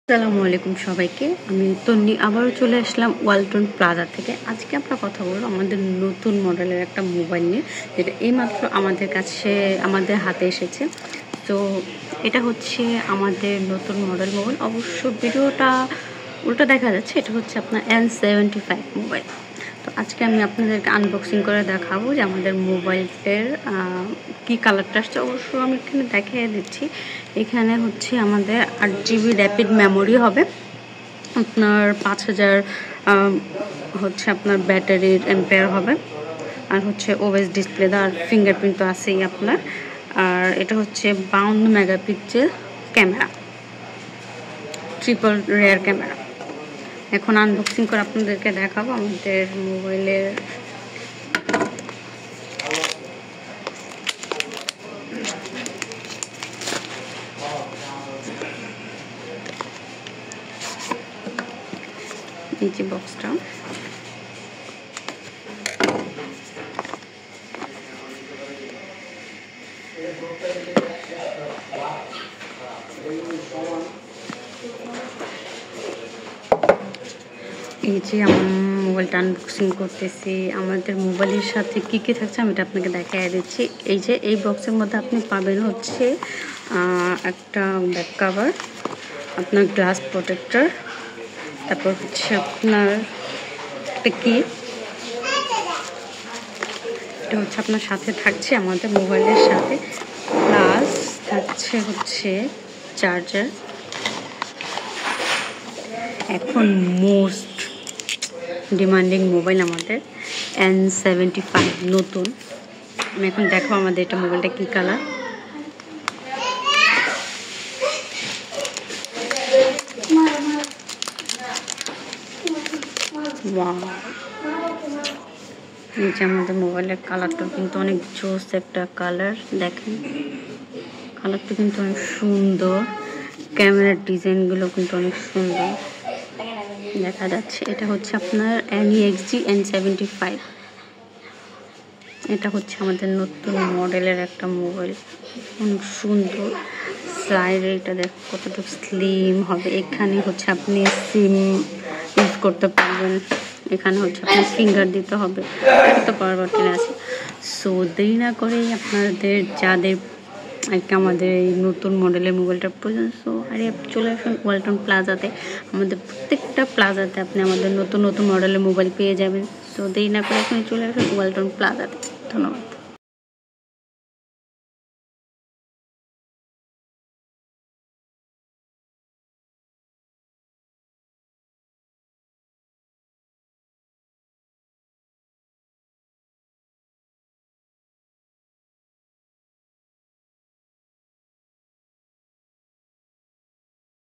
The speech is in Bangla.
আসসালামু আলাইকুম সবাইকে। আমি তন্নি আবারও চলে আসলাম ওয়ালটন প্লাজা থেকে। আজকে আমরা কথা বলবো আমাদের নতুন মডেলের একটা মোবাইল নিয়ে, যেটা এইমাত্র আমাদের হাতে এসেছে। তো এটা হচ্ছে আমাদের নতুন মডেল মোবাইল। অবশ্য ভিডিওটা উল্টো দেখা যাচ্ছে, এটা হচ্ছে আপনার N75 মোবাইল। তো আজকে আমি আপনাদেরকে আনবক্সিং করে দেখাবো যে আমাদের মোবাইলের কি কালারটা আসছে। অবশ্য আমি এখানে দেখিয়ে দিচ্ছি। এখানে হচ্ছে আমাদের 8GB র্যাপিড মেমোরি হবে, আপনার 5000 হচ্ছে আপনার ব্যাটারির এম্পেয়ার হবে, আর হচ্ছে ওএস ডিসপ্লে আর ফিঙ্গারপ্রিন্ট তো আছেই আপনার। আর এটা হচ্ছে 52 megapixel camera, triple rare camera. এখন আনবক্সিং করে আপনাদেরকে দেখাবো আমাদের মোবাইলের। এই যে বক্সটা, এই যে আমার মোবাইলটা আনবক্সিং করতেছি। আমাদের মোবাইলের সাথে কি কি থাকছে আমি এটা আপনাকে দেখাই দিচ্ছি। এই যে এই বক্সের মধ্যে আপনি পাবেন হচ্ছে একটা ব্যাক কভার, আপনার গ্লাস প্রোটেক্টর, তারপর হচ্ছে আপনার একটা কি, এটা হচ্ছে আপনার সাথে থাকছে আমাদের মোবাইলের সাথে, প্লাস থাকছে হচ্ছে চার্জার। এখন মোস্ট ডিমান্ডিং মোবাইল আমাদের N75 নতুন। আমি এখন দেখো আমাদের এটা মোবাইলটা কি কালার। এই যে আমাদের মোবাইলের কালারটা কিন্তু অনেক জোস একটা কালার। দেখেন কালারটা কিন্তু অনেক সুন্দর, ক্যামেরার ডিজাইনগুলো কিন্তু অনেক সুন্দর দেখা যাচ্ছে। এটা হচ্ছে আপনার NEXG N75। এটা হচ্ছে আমাদের নতুন মডেলের একটা মোবাইল, অনেক সুন্দর। সাইডে এটা দেখ কতটুকু স্লিম হবে। এখানে হচ্ছে আপনি সিম ইউজ করতে পারবেন, এখানে হচ্ছে আপনার ফিঙ্গার দিতে হবে, তো পাওয়ার বাটন আছে। সো দেরি না করে আপনাদের যাদের আমাদের এই নতুন মডেলের মোবাইলটা প্রয়োজন, সো আরে চলে আসুন ওয়ালটন প্লাজাতে। আমাদের প্রত্যেকটা প্লাজাতে আপনি আমাদের নতুন নতুন মডেলের মোবাইল পেয়ে যাবেন। সো দেরি না করে এখানে চলে আসুন ওয়ালটন প্লাজাতে। ধন্যবাদ।